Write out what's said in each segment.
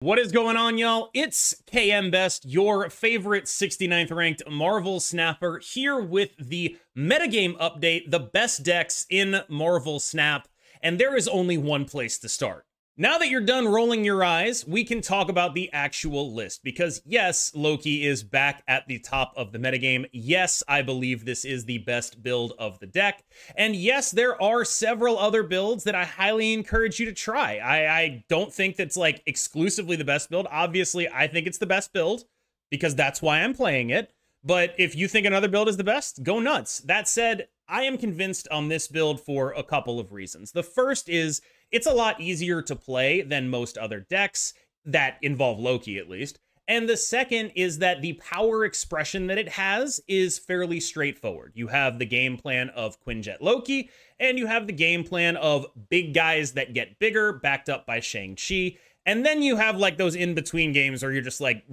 What is going on, y'all? It's KMBest, your favorite 69th ranked Marvel Snapper, here with the metagame update, the best decks in Marvel Snap, and there is only one place to start. Now that you're done rolling your eyes, we can talk about the actual list, because yes, Loki is back at the top of the metagame. Yes, I believe this is the best build of the deck. And yes, there are several other builds that I highly encourage you to try. I don't think that's like exclusively the best build. Obviously, I think it's the best build because that's why I'm playing it. But if you think another build is the best, go nuts. That said, I am convinced on this build for a couple of reasons. The first is it's a lot easier to play than most other decks that involve Loki, at least. And the second is that the power expression that it has is fairly straightforward. You have the game plan of Quinjet Loki, and you have the game plan of big guys that get bigger, backed up by Shang-Chi. And then you have like those in-between games where you're just like,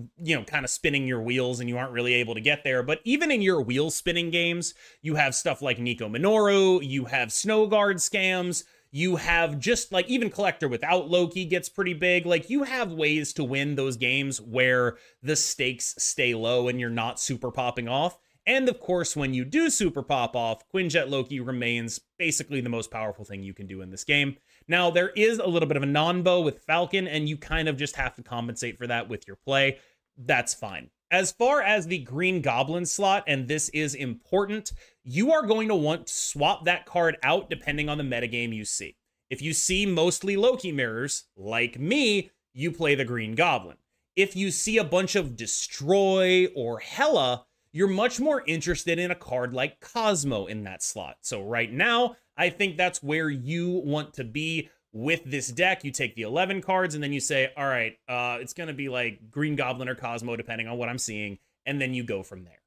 kind of spinning your wheels and you aren't really able to get there. But even in your wheel spinning games, you have stuff like Nico Minoru, you have Snow Guard scams, you have just like even Collector without Loki gets pretty big. Like you have ways to win those games where the stakes stay low and you're not super popping off. And of course, when you do super pop off, Quinjet Loki remains basically the most powerful thing you can do in this game. Now, there is a little bit of a non-bow with Falcon, and you kind of just have to compensate for that with your play. That's fine. As far as the Green Goblin slot, and this is important, you are going to want to swap that card out depending on the metagame you see. If you see mostly Loki mirrors, like me, you play the Green Goblin. If you see a bunch of Destroy or Hela, you're much more interested in a card like Cosmo in that slot. So right now, I think that's where you want to be with this deck. You take the 11 cards and then you say, all right, it's going to be like Green Goblin or Cosmo, depending on what I'm seeing. And then you go from there.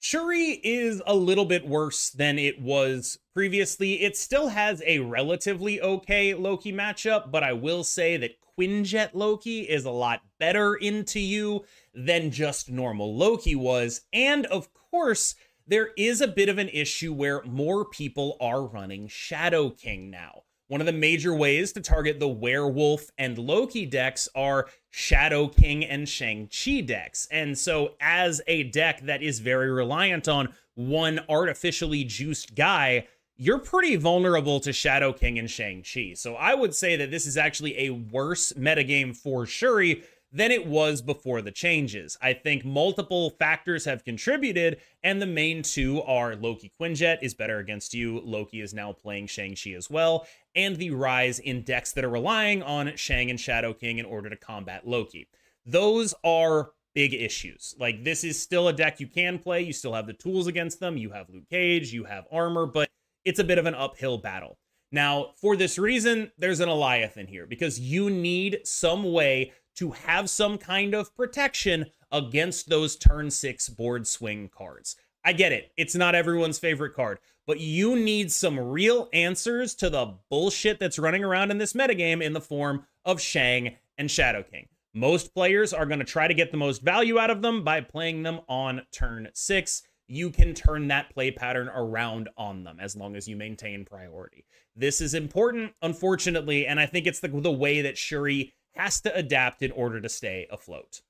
Shuri is a little bit worse than it was previously. It still has a relatively okay Loki matchup, but I will say that Quinjet Loki is a lot better into you than just normal Loki was. And of course, there is a bit of an issue where more people are running Shadow King now. One of the major ways to target the Werewolf and Loki decks are Shadow King and Shang-Chi decks. And so as a deck that is very reliant on one artificially juiced guy, you're pretty vulnerable to Shadow King and Shang-Chi. So I would say that this is actually a worse metagame for Shuri than it was before the changes. I think multiple factors have contributed, and the main two are Loki Quinjet is better against you, Loki is now playing Shang-Chi as well, and the rise in decks that are relying on Shang and Shadow King in order to combat Loki. Those are big issues. Like, this is still a deck you can play, you still have the tools against them, you have Luke Cage, you have armor, but it's a bit of an uphill battle. Now, for this reason, there's an Eliath here, because you need some way to have some kind of protection against those turn 6 board swing cards. I get it. It's not everyone's favorite card, but you need some real answers to the bullshit that's running around in this metagame in the form of Shang and Shadow King. Most players are going to try to get the most value out of them by playing them on turn 6. You can turn that play pattern around on them as long as you maintain priority. This is important, unfortunately, and I think it's the way that Shuri has to adapt in order to stay afloat.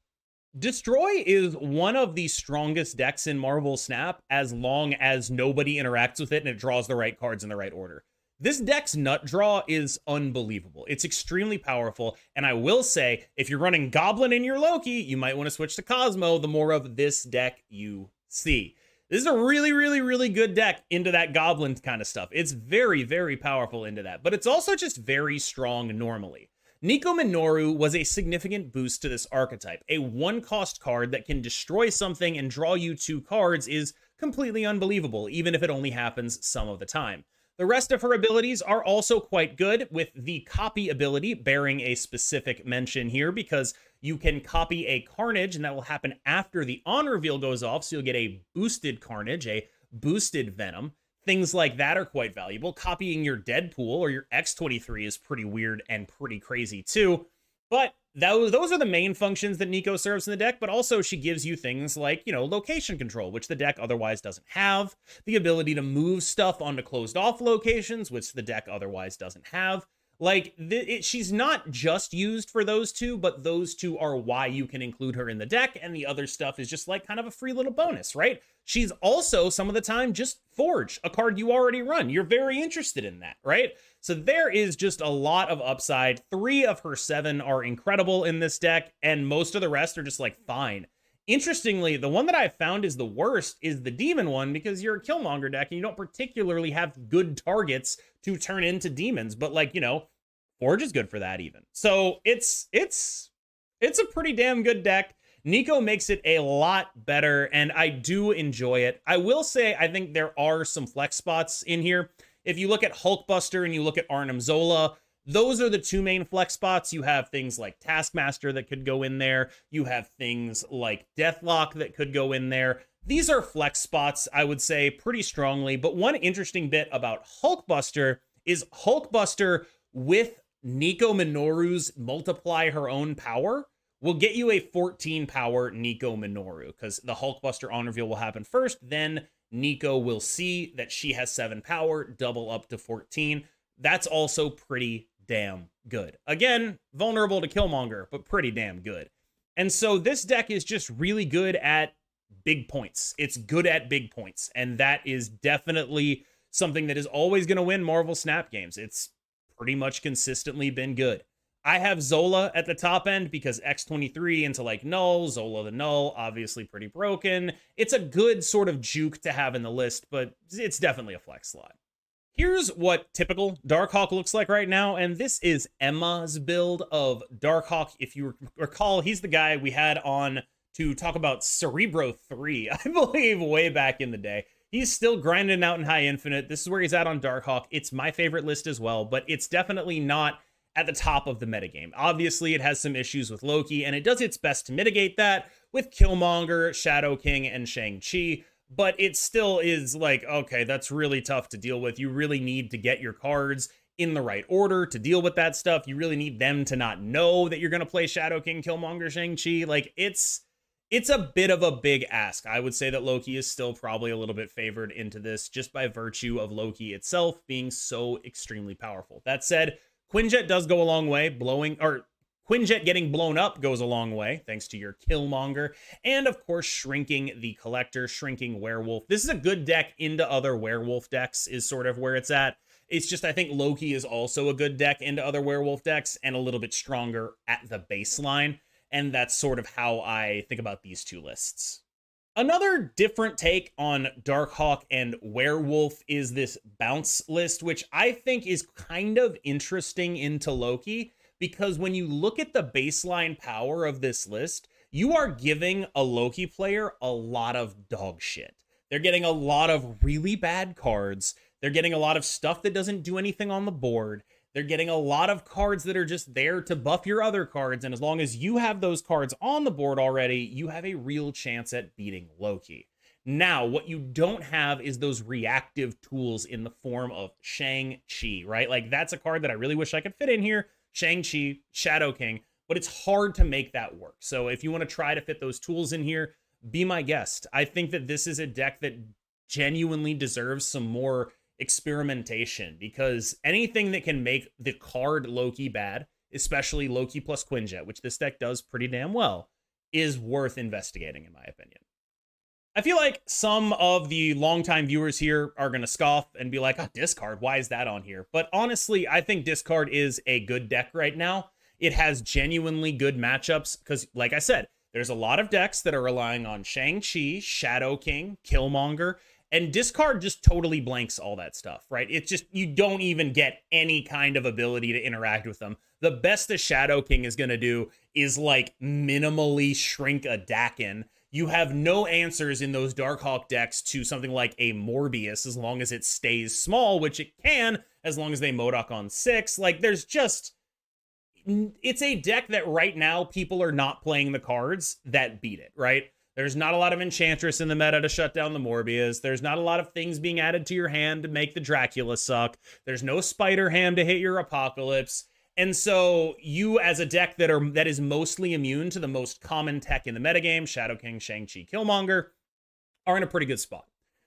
Destroy is one of the strongest decks in Marvel Snap as long as nobody interacts with it and it draws the right cards in the right order. This deck's nut draw is unbelievable. It's extremely powerful, and I will say, if you're running Goblin in your Loki, you might want to switch to Cosmo the more of this deck you see. This is a really, really, really good deck into that Goblin kind of stuff. It's very, very powerful into that, but it's also just very strong normally. Nico Minoru was a significant boost to this archetype. A 1-cost card that can destroy something and draw you 2 cards is completely unbelievable, even if it only happens some of the time. The rest of her abilities are also quite good, with the copy ability bearing a specific mention here, because you can copy a Carnage, and that will happen after the on reveal goes off, so you'll get a boosted Carnage, a boosted Venom. Things like that are quite valuable. Copying your Deadpool or your X-23 is pretty weird and pretty crazy too. But those are the main functions that Nico serves in the deck, but also she gives you things like, location control, which the deck otherwise doesn't have. The ability to move stuff onto closed off locations, which the deck otherwise doesn't have. Like, she's not just used for those two, but those two are why you can include her in the deck, and the other stuff is just like kind of a free little bonus, right? She's also, some of the time, just Forge, a card you already run. You're very interested in that, right? So there is just a lot of upside. 3 of her 7 are incredible in this deck, and most of the rest are just like fine. Interestingly, the one that I've found is the worst is the demon one, because you're a Killmonger deck and you don't particularly have good targets to turn into demons, but like, you know, Forge is good for that even. So it's a pretty damn good deck. Nico makes it a lot better, and I do enjoy it. I will say, I think there are some flex spots in here. If you look at Hulkbuster and you look at Arnim Zola, those are the 2 main flex spots. You have things like Taskmaster that could go in there. You have things like Deathlock that could go in there. These are flex spots, I would say, pretty strongly. But one interesting bit about Hulkbuster is Hulkbuster with Nico Minoru's multiply her own power will get you a 14 power Nico Minoru, because the Hulkbuster on reveal will happen first. Then Nico will see that she has 7 power, double up to 14. That's also pretty damn good. Again, vulnerable to Killmonger, but pretty damn good. And so this deck is just really good at big points. It's good at big points, and that is definitely something that is always going to win Marvel Snap games. It's pretty much consistently been good. I have Zola at the top end because X23 into like Null, Zola the Null, obviously pretty broken. It's a good sort of juke to have in the list, but it's definitely a flex slot. Here's what typical Darkhawk looks like right now, and this is Emma's build of Darkhawk. If you recall, he's the guy we had on to talk about Cerebro 3, I believe, way back in the day. He's still grinding out in High Infinite. This is where he's at on Darkhawk. It's my favorite list as well, but it's definitely not at the top of the metagame. Obviously, it has some issues with Loki, and it does its best to mitigate that with Killmonger, Shadow King, and Shang-Chi, but it still is like, okay, that's really tough to deal with. You really need to get your cards in the right order to deal with that stuff. You really need them to not know that you're going to play Shadow King, Killmonger, Shang-Chi. Like, it's a bit of a big ask. I would say that Loki is still probably a little bit favored into this just by virtue of Loki itself being so extremely powerful. That said, Quinjet does go a long way. Quinjet getting blown up goes a long way, thanks to your Killmonger. And of course, shrinking the Collector, shrinking Werewolf. This is a good deck into other Werewolf decks is sort of where it's at. It's just, I think Loki is also a good deck into other Werewolf decks and a little bit stronger at the baseline. And that's sort of how I think about these two lists. Another different take on Darkhawk and Werewolf is this bounce list, which I think is kind of interesting into Loki, because when you look at the baseline power of this list, you are giving a Loki player a lot of dog shit. They're getting a lot of really bad cards. They're getting a lot of stuff that doesn't do anything on the board. They're getting a lot of cards that are just there to buff your other cards, and as long as you have those cards on the board already, you have a real chance at beating Loki. Now, what you don't have is those reactive tools in the form of Shang-Chi, right? Like, that's a card that I really wish I could fit in here. Shang-Chi, Shadow King, but it's hard to make that work. So if you want to try to fit those tools in here, be my guest. I think that this is a deck that genuinely deserves some more experimentation, because anything that can make the card Loki bad, especially Loki plus Quinjet, which this deck does pretty damn well, is worth investigating, in my opinion. I feel like some of the longtime viewers here are going to scoff and be like, oh, discard, why is that on here? But honestly, I think discard is a good deck right now. It has genuinely good matchups because, like I said, there's a lot of decks that are relying on Shang-Chi, Shadow King, Killmonger, and discard just totally blanks all that stuff, right? It's just, you don't even get any kind of ability to interact with them. The best a Shadow King is going to do is like minimally shrink a Dakin. You have no answers in those Darkhawk decks to something like a Morbius as long as it stays small, which it can as long as they MODOK on 6. Like, there's just, it's a deck that right now people are not playing the cards that beat it, right? There's not a lot of Enchantress in the meta to shut down the Morbius. There's not a lot of things being added to your hand to make the Dracula suck. There's no Spider-Ham to hit your Apocalypse. And so you, as a deck that is mostly immune to the most common tech in the metagame, Shadow King, Shang-Chi, Killmonger, are in a pretty good spot.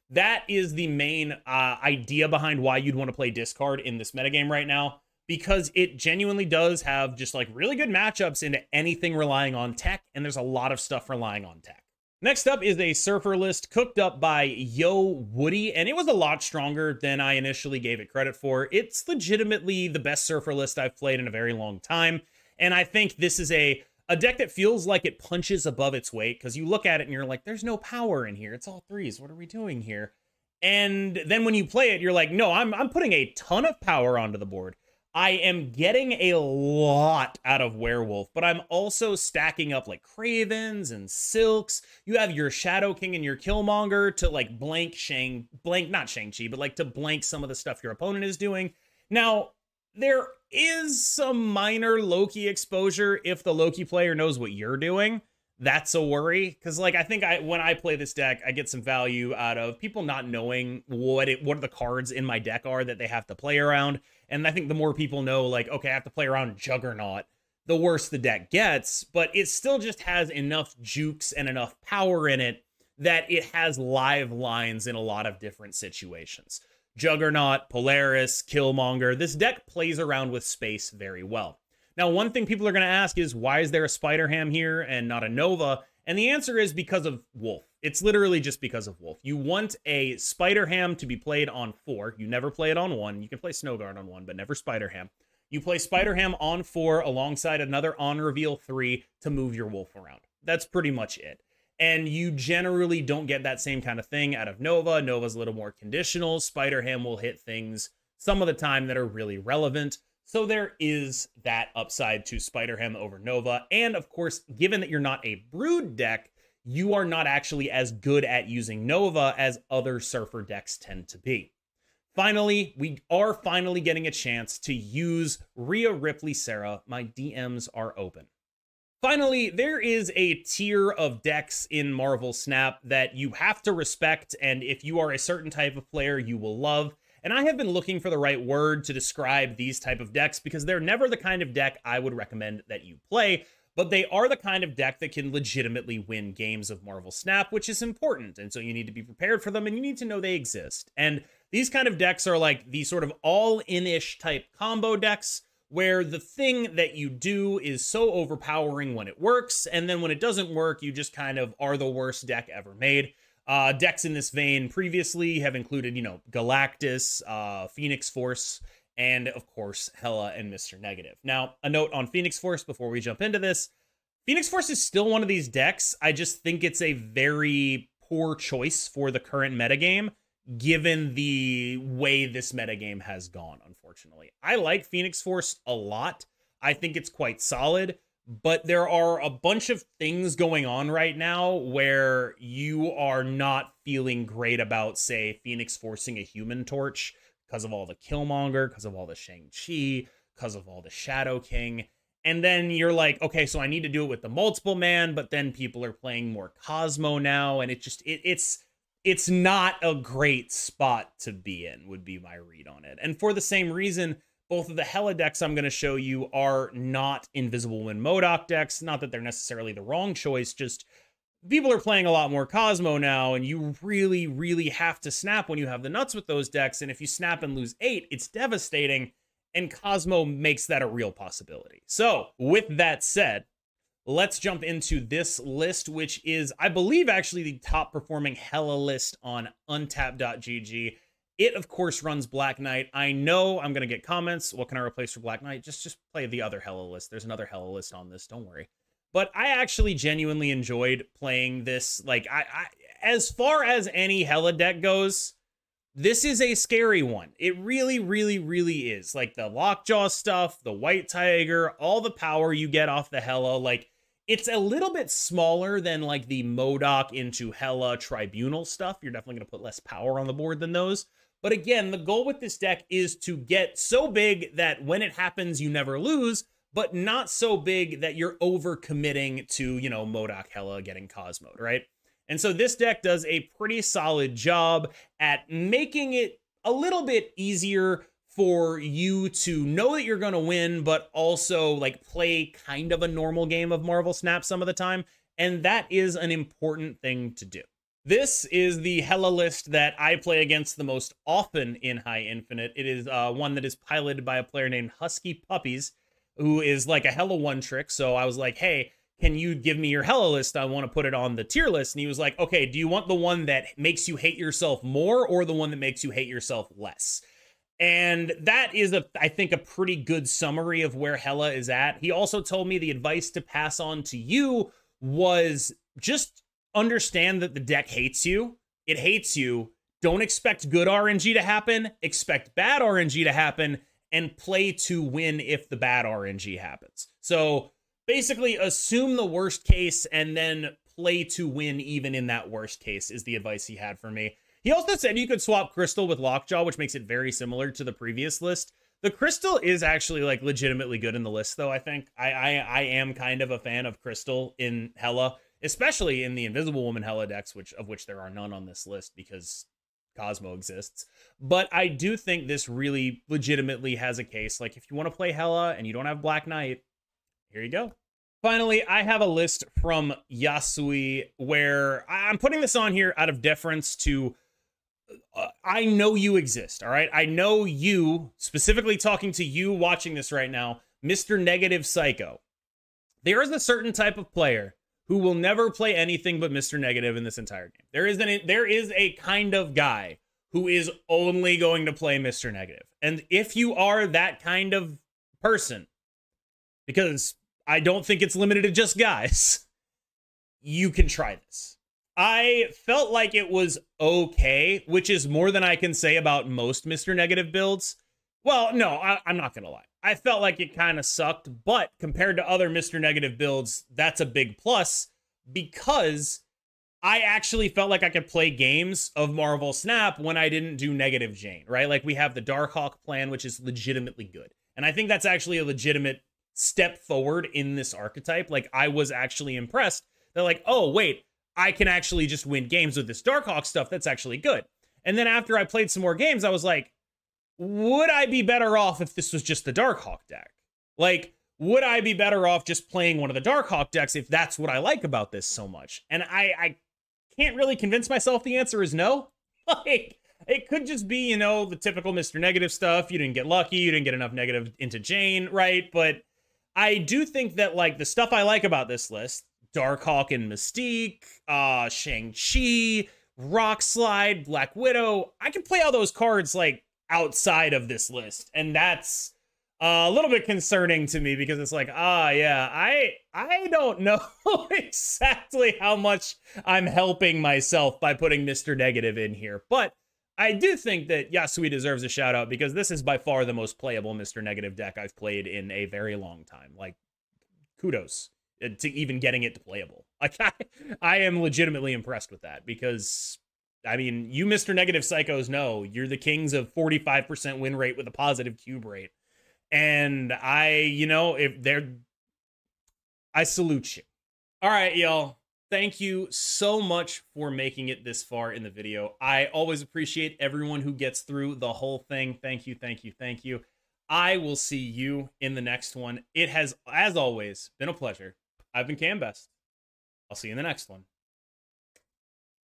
That is the main idea behind why you'd want to play discard in this metagame right now, because it genuinely does have just like really good matchups into anything relying on tech, and there's a lot of stuff relying on tech. Next up is a surfer list cooked up by Yo Woody, and it was a lot stronger than I initially gave it credit for. It's legitimately the best surfer list I've played in a very long time, and I think this is a deck that feels like it punches above its weight, because you look at it and you're like, there's no power in here. It's all threes. What are we doing here? And then when you play it, you're like, no, I'm putting a ton of power onto the board. I am getting a lot out of Werewolf, but I'm also stacking up like Cravens and Silks. You have your Shadow King and your Killmonger to like not Shang-Chi, but like to blank some of the stuff your opponent is doing. Now, there is some minor Loki exposure if the Loki player knows what you're doing. That's a worry, because like I think when I play this deck, I get some value out of people not knowing what the cards in my deck are that they have to play around. And I think the more people know, like, okay, I have to play around Juggernaut, the worse the deck gets. But it still just has enough jukes and enough power in it that it has live lines in a lot of different situations. Juggernaut, Polaris, Killmonger, this deck plays around with space very well. Now, one thing people are going to ask is, why is there a Spider-Ham here and not a Nova? And the answer is because of Wolf. It's literally just because of Wolf. You want a Spider-Ham to be played on 4. You never play it on 1. You can play Snowguard on 1, but never Spider-Ham. You play Spider-Ham on 4 alongside another on-reveal 3 to move your Wolf around. That's pretty much it. And you generally don't get that same kind of thing out of Nova. Nova's a little more conditional. Spider-Ham will hit things some of the time that are really relevant. So there is that upside to Spider-Ham over Nova. And of course, given that you're not a Brood deck, you are not actually as good at using Nova as other Surfer decks tend to be. Finally, we are finally getting a chance to use Rhea Ripley Sarah. My DMs are open. Finally, there is a tier of decks in Marvel Snap that you have to respect, and if you are a certain type of player, you will love. And I have been looking for the right word to describe these type of decks because they're never the kind of deck I would recommend that you play, but they are the kind of deck that can legitimately win games of Marvel Snap, which is important. And so you need to be prepared for them and you need to know they exist. And these kind of decks are like the sort of all-in-ish type combo decks where the thing that you do is so overpowering when it works, and then when it doesn't work, you just kind of are the worst deck ever made. Decks in this vein previously have included, you know, Galactus, Phoenix Force, and of course, Hela and Mr. Negative. Now, a note on Phoenix Force before we jump into this. Phoenix Force is still one of these decks. I just think it's a very poor choice for the current metagame, given the way this metagame has gone, unfortunately. I like Phoenix Force a lot. I think it's quite solid. But there are a bunch of things going on right now where you are not feeling great about, say, Phoenix forcing a Human Torch because of all the Killmonger, because of all the Shang-Chi, because of all the Shadow King. And then you're like, okay, so I need to do it with the multiple man, but then people are playing more Cosmo now, and it's not a great spot to be in, would be my read on it. And for the same reason, both of the Hela decks I'm going to show you are not Invisible Wind MODOK decks. Not that they're necessarily the wrong choice, just people are playing a lot more Cosmo now, and you really, really have to snap when you have the nuts with those decks. And if you snap and lose 8, it's devastating, and Cosmo makes that a real possibility. So, with that said, let's jump into this list, which is, I believe, actually the top performing Hela list on untap.gg. It, of course, runs Black Knight. I know I'm going to get comments. What can I replace for Black Knight? Just play the other Hela list. There's another Hela list on this. Don't worry. But I actually genuinely enjoyed playing this. Like, as far as any Hela deck goes, this is a scary one. It really, really, really is. Like, the Lockjaw stuff, the White Tiger, all the power you get off the Hela. Like, it's a little bit smaller than, like, the MODOK into Hela Tribunal stuff. You're definitely going to put less power on the board than those. But again, the goal with this deck is to get so big that when it happens, you never lose, but not so big that you're over-committing to, you know, MODOK Hela getting Cosmo'd, right? And so this deck does a pretty solid job at making it a little bit easier for you to know that you're going to win, but also, like, play kind of a normal game of Marvel Snap some of the time. And that is an important thing to do. This is the Hela list that I play against the most often in High Infinite. It is one that is piloted by a player named Husky Puppies, who is like a Hela one trick. So I was like, hey, can you give me your Hela list? I want to put it on the tier list. And he was like, okay, do you want the one that makes you hate yourself more or the one that makes you hate yourself less? And that is, I think, a pretty good summary of where Hela is at. He also told me the advice to pass on to you was just understand that the deck hates you. It hates you. Don't expect good RNG to happen. Expect bad RNG to happen and play to win if the bad RNG happens. So basically assume the worst case and then play to win even in that worst case is the advice he had for me. He also said you could swap Crystal with Lockjaw, which makes it very similar to the previous list. The Crystal is actually like legitimately good in the list, though. I think I am kind of a fan of Crystal in Hela, especially in the Invisible Woman Hela decks, of which there are none on this list because Cosmo exists. But I do think this really legitimately has a case. Like, if you want to play Hela and you don't have Black Knight, here you go. Finally, I have a list from Yasui where I'm putting this on here out of deference to I know you exist, all right? I know you, specifically talking to you watching this right now, Mr. Negative Psycho. There is a certain type of player who will never play anything but Mr. Negative in this entire game. There is a kind of guy who is only going to play Mr. Negative. And if you are that kind of person, because I don't think it's limited to just guys, you can try this. I felt like it was okay, which is more than I can say about most Mr. Negative builds. Well, no, I'm not going to lie. I felt like it kind of sucked, but compared to other Mr. Negative builds, that's a big plus because I actually felt like I could play games of Marvel Snap when I didn't do Negative Jane, right? Like we have the Darkhawk plan, which is legitimately good. And I think that's actually a legitimate step forward in this archetype. Like I was actually impressed. They're like, oh, wait, I can actually just win games with this Darkhawk stuff. That's actually good. And then after I played some more games, I was like, would I be better off if this was just the Darkhawk deck? Like, would I be better off just playing one of the Darkhawk decks if that's what I like about this so much? And I can't really convince myself the answer is no. Like, it could just be, you know, the typical Mr. Negative stuff. You didn't get lucky. You didn't get enough negative into Jane, right? But I do think that, like, the stuff I like about this list, Darkhawk and Mystique, Shang-Chi, Rockslide, Black Widow, I can play all those cards, like, outside of this list. And that's a little bit concerning to me because it's like, yeah, I don't know exactly how much I'm helping myself by putting Mr. Negative in here. But I do think that Yasui deserves a shout out because this is by far the most playable Mr. Negative deck I've played in a very long time. Like, kudos to even getting it to playable. Like, I am legitimately impressed with that because, I mean, you Mr. Negative Psychos know you're the kings of 45% win rate with a positive cube rate. And I salute you. All right, y'all. Thank you so much for making it this far in the video. I always appreciate everyone who gets through the whole thing. Thank you, thank you, thank you. I will see you in the next one. It has, as always, been a pleasure. I've been KMBest. I'll see you in the next one.